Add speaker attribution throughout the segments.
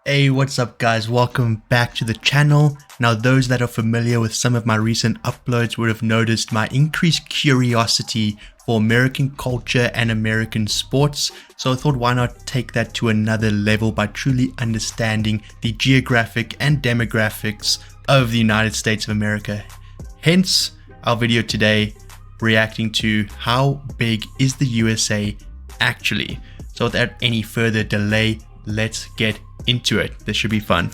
Speaker 1: Hey, what's up guys? Welcome back to the channel. Now those that are familiar with some of my recent uploads would have noticed my increased curiosity for American culture and American sports. So I thought, why not take that to another level by truly understanding the geographic and demographics of the United States of America. Hence our video today reacting to how big is the USA actually. So without any further delay, let's get into it. This should be fun.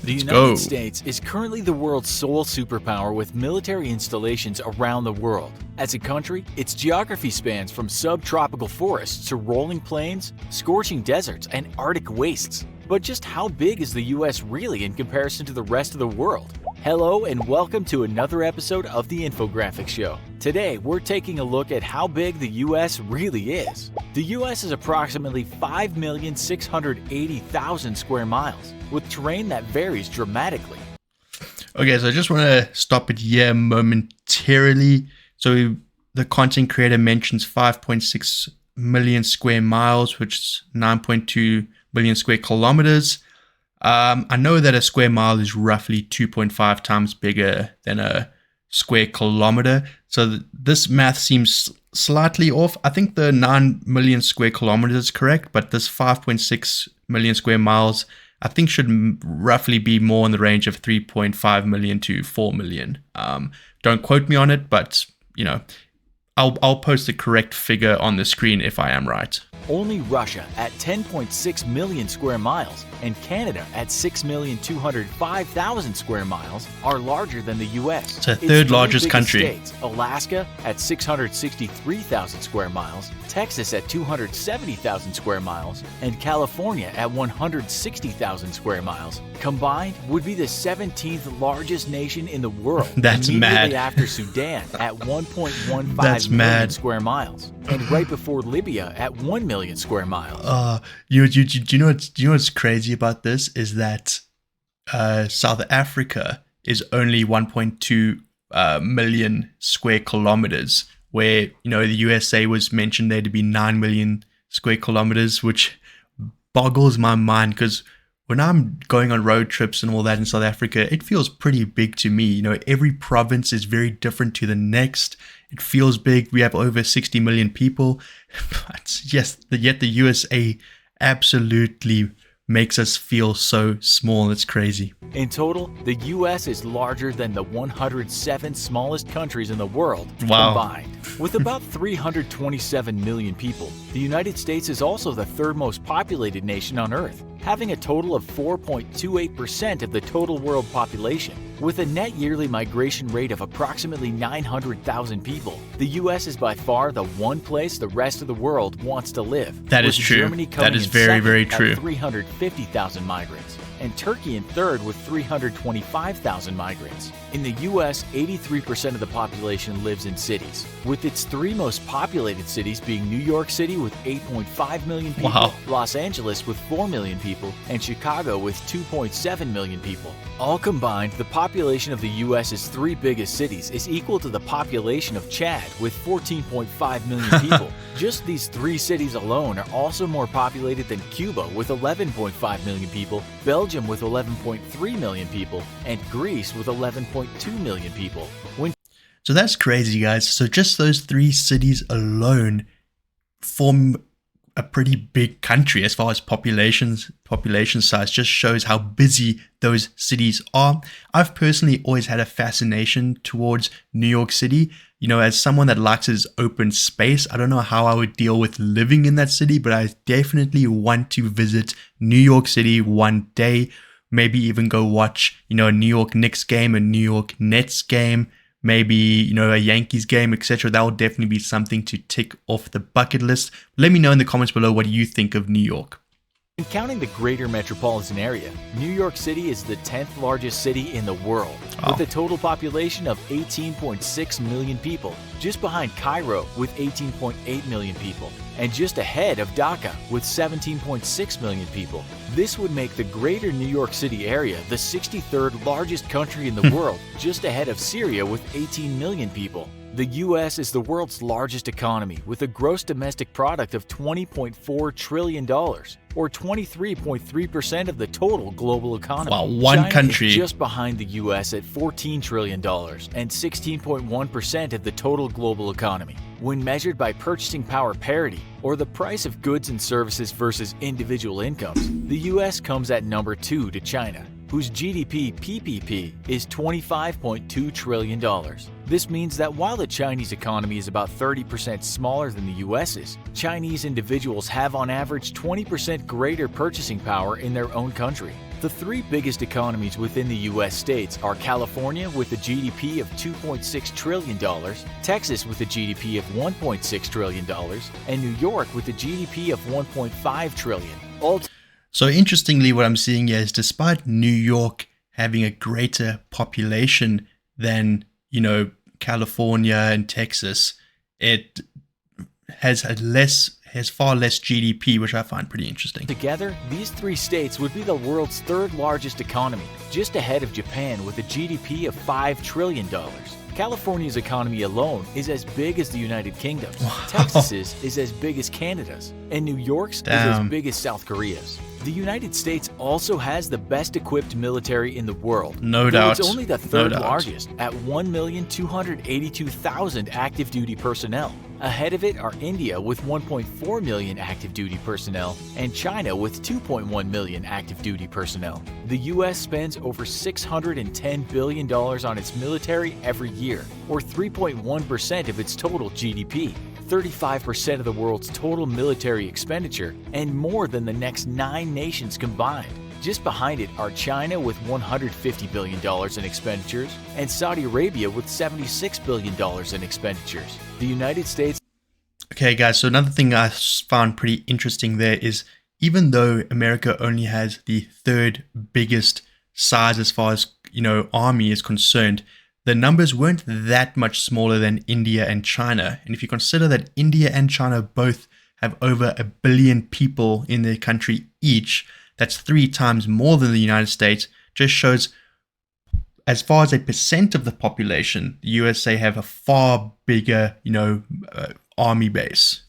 Speaker 2: The
Speaker 1: Let's
Speaker 2: United
Speaker 1: go.
Speaker 2: States is currently the world's sole superpower with military installations around the world. As a country, its geography spans from subtropical forests to rolling plains, scorching deserts, and Arctic wastes. But just how big is the US really in comparison to the rest of the world? Hello and welcome to another episode of the Infographic Show. Today, we're taking a look at how big the US really is. The US is approximately 5,680,000 square miles, with terrain that varies dramatically.
Speaker 1: Okay, so I just want to stop it here momentarily. So the content creator mentions 5.6 million square miles, which is 9.2 billion square kilometers. I know that a square mile is roughly 2.5 times bigger than a square kilometer. So this math seems slightly off. I think the 9 million square kilometers is correct, but this 5.6 million square miles, I think should roughly be more in the range of 3.5 million to 4 million. Don't quote me on it, but you know, I'll post the correct figure on the screen if I am right.
Speaker 2: Only Russia at 10.6 million square miles and Canada at 6,205,000 square miles are larger than the US.
Speaker 1: It's the third largest country.
Speaker 2: States, Alaska at 663,000 square miles, Texas at 270,000 square miles, and California at 160,000 square miles, combined would be the 17th largest nation in the world.
Speaker 1: That's
Speaker 2: immediately
Speaker 1: mad.
Speaker 2: after Sudan at 1.15
Speaker 1: That's
Speaker 2: million
Speaker 1: mad.
Speaker 2: square miles, and right before Libya at 1 million square miles.
Speaker 1: You know what's crazy about this is that South Africa is only 1.2 million square kilometers, where the USA was mentioned there to be 9 million square kilometers, which boggles my mind because when I'm going on road trips and all that in South Africa, it feels pretty big to me. Every province is very different to the next. It feels big. We have over 60 million people. But yes, yet the USA absolutely makes us feel so small. It's crazy.
Speaker 2: In total, the U.S. is larger than the 107 smallest countries in the world combined. With about 327 million people, the United States is also the third most populated nation on Earth, having a total of 4.28% of the total world population. With a net yearly migration rate of approximately 900,000 people, the U.S. is by far the one place the rest of the world wants to live.
Speaker 1: That is true.
Speaker 2: Germany coming
Speaker 1: That is
Speaker 2: in
Speaker 1: very,
Speaker 2: second
Speaker 1: very
Speaker 2: at
Speaker 1: true.
Speaker 2: 350,000 migrants, and Turkey in third with 325,000 migrants. In the U.S., 83% of the population lives in cities, with its three most populated cities being New York City with 8.5 million people,
Speaker 1: Wow.
Speaker 2: Los Angeles with 4 million people, and Chicago with 2.7 million people. All combined, the population of the U.S.'s three biggest cities is equal to the population of Chad with 14.5 million people. Just these three cities alone are also more populated than Cuba with 11.5 million people, Belgium with 11.3 million people, and Greece with 11.2 million people.
Speaker 1: So that's crazy, guys. So just those three cities alone form a pretty big country as far as population size. Just shows how busy those cities are. I've personally always had a fascination towards New York City. As someone that likes his open space, I don't know how I would deal with living in that city, but I definitely want to visit New York City one day. Maybe even go watch, a New York Knicks game, a New York Nets game, maybe, a Yankees game, etc. That will definitely be something to tick off the bucket list. Let me know in the comments below what you think of New York.
Speaker 2: In counting the greater metropolitan area, New York City is the 10th largest city in the world, with a total population of 18.6 million people, just behind Cairo with 18.8 million people, and just ahead of Dhaka with 17.6 million people. This would make the greater New York City area the 63rd largest country in the world, just ahead of Syria with 18 million people. The US is the world's largest economy with a gross domestic product of $20.4 trillion, or 23.3% of the total global economy.
Speaker 1: Wow, one
Speaker 2: China
Speaker 1: country.
Speaker 2: is just behind the US at $14 trillion and 16.1% of the total global economy. When measured by purchasing power parity, or the price of goods and services versus individual incomes, the US comes at number 2 to China, whose GDP PPP is $25.2 trillion. This means that while the Chinese economy is about 30% smaller than the US's, Chinese individuals have on average 20% greater purchasing power in their own country. The three biggest economies within the US states are California with a GDP of $2.6 trillion, Texas with a GDP of $1.6 trillion, and New York with a GDP of $1.5 trillion.
Speaker 1: So interestingly, what I'm seeing here is despite New York having a greater population than, California and Texas, it has far less GDP, which I find pretty interesting.
Speaker 2: Together, these three states would be the world's third largest economy, just ahead of Japan with a GDP of $5 trillion. California's economy alone is as big as the United Kingdom's,
Speaker 1: Wow.
Speaker 2: Texas's is as big as Canada's, and New York's is as big as South Korea's. The United States also has the best equipped military in the world.
Speaker 1: No
Speaker 2: though
Speaker 1: doubt.
Speaker 2: It's only the third
Speaker 1: No doubt.
Speaker 2: largest at 1,282,000 active duty personnel. Ahead of it are India with 1.4 million active duty personnel and China with 2.1 million active duty personnel. The US spends over $610 billion on its military every year, or 3.1% of its total GDP. 35% of the world's total military expenditure, and more than the next 9 nations combined. Just behind it are China with $150 billion in expenditures and Saudi Arabia with $76 billion in expenditures. The United States.
Speaker 1: Okay, guys, so another thing I found pretty interesting there is even though America only has the third biggest size as far as, army is concerned, the numbers weren't that much smaller than India and China. And if you consider that India and China both have over 1 billion people in their country each, that's 3 times more than the United States, just shows as far as a percent of the population, the USA have a far bigger, army base.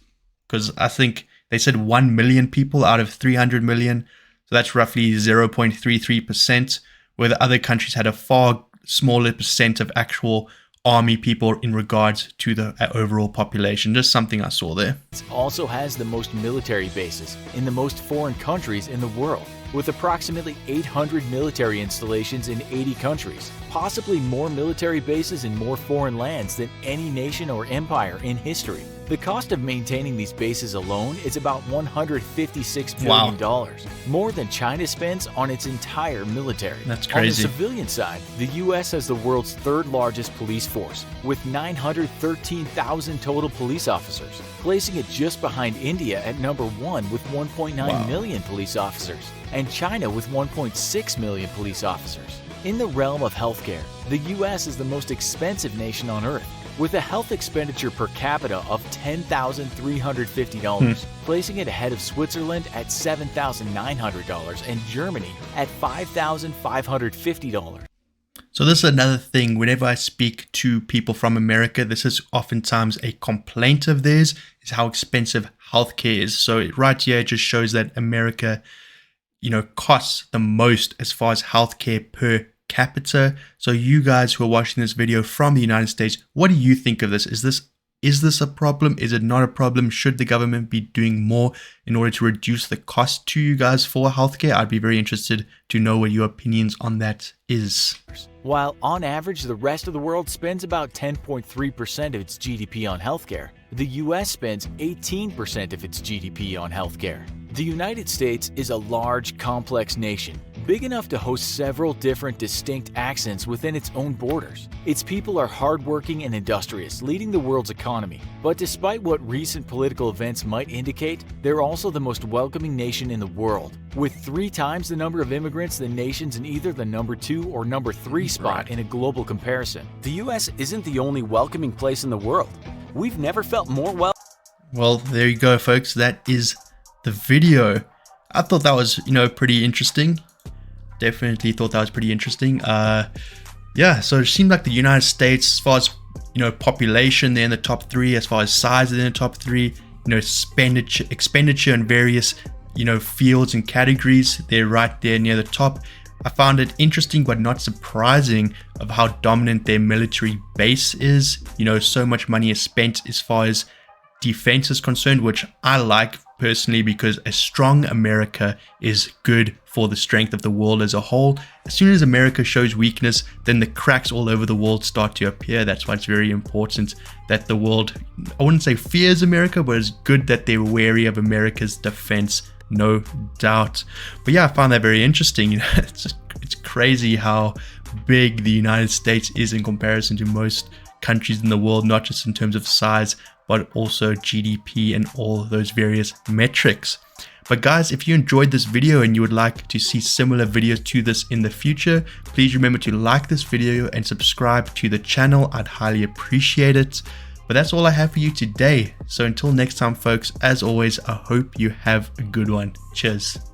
Speaker 1: Because I think they said 1 million people out of 300 million. So that's roughly 0.33%, where the other countries had a far smaller percent of actual army people in regards to the overall population. Just something I saw there.
Speaker 2: It also has the most military bases in the most foreign countries in the world, with approximately 800 military installations in 80 countries, possibly more military bases in more foreign lands than any nation or empire in history. The cost of maintaining these bases alone is about $156 billion, more than China spends on its entire military.
Speaker 1: That's crazy.
Speaker 2: On the civilian side, the U.S. has the world's third largest police force, with 913,000 total police officers, placing it just behind India at number 1 with 1.9 million police officers, and China with 1.6 million police officers. In the realm of healthcare, the U.S. is the most expensive nation on earth, with a health expenditure per capita of $10,350, placing it ahead of Switzerland at $7,900 and Germany at $5,550.
Speaker 1: So this is another thing, whenever I speak to people from America, this is oftentimes a complaint of theirs, is how expensive healthcare is. So right here, it just shows that America, costs the most as far as healthcare per capita. So you guys who are watching this video from the United States, what do you think of this? Is this a problem? Is it not a problem? Should the government be doing more in order to reduce the cost to you guys for healthcare? I'd be very interested to know what your opinions on that is.
Speaker 2: While on average the rest of the world spends about 10.3% of its GDP on healthcare, the US spends 18% of its GDP on healthcare. The United States is a large, complex nation, big enough to host several different distinct accents within its own borders. Its people are hardworking and industrious, leading the world's economy. But despite what recent political events might indicate, they're also the most welcoming nation in the world, with 3 times the number of immigrants than nations in either the number 2 or number 3 spot in a global comparison. The US isn't the only welcoming place in the world. We've never felt more
Speaker 1: Well, there you go, folks. That is the video. I thought that was, pretty interesting. Definitely thought that was pretty interesting. Yeah, so it seemed like the United States, as far as population, they're in the top 3. As far as size, they're in the top 3. Expenditure in various fields and categories, they're right there near the top. I found it interesting but not surprising of how dominant their military base is. So much money is spent as far as defense is concerned, which I like personally, because a strong America is good for the strength of the world as a whole. As soon as America shows weakness, then the cracks all over the world start to appear. That's why it's very important that the world, I wouldn't say fears America, but it's good that they're wary of America's defense, no doubt. But yeah, I found that very interesting. It's crazy how big the United States is in comparison to most countries in the world, not just in terms of size, but also GDP and all those various metrics. But guys, if you enjoyed this video and you would like to see similar videos to this in the future, please remember to like this video and subscribe to the channel. I'd highly appreciate it. But that's all I have for you today. So until next time, folks, as always, I hope you have a good one. Cheers.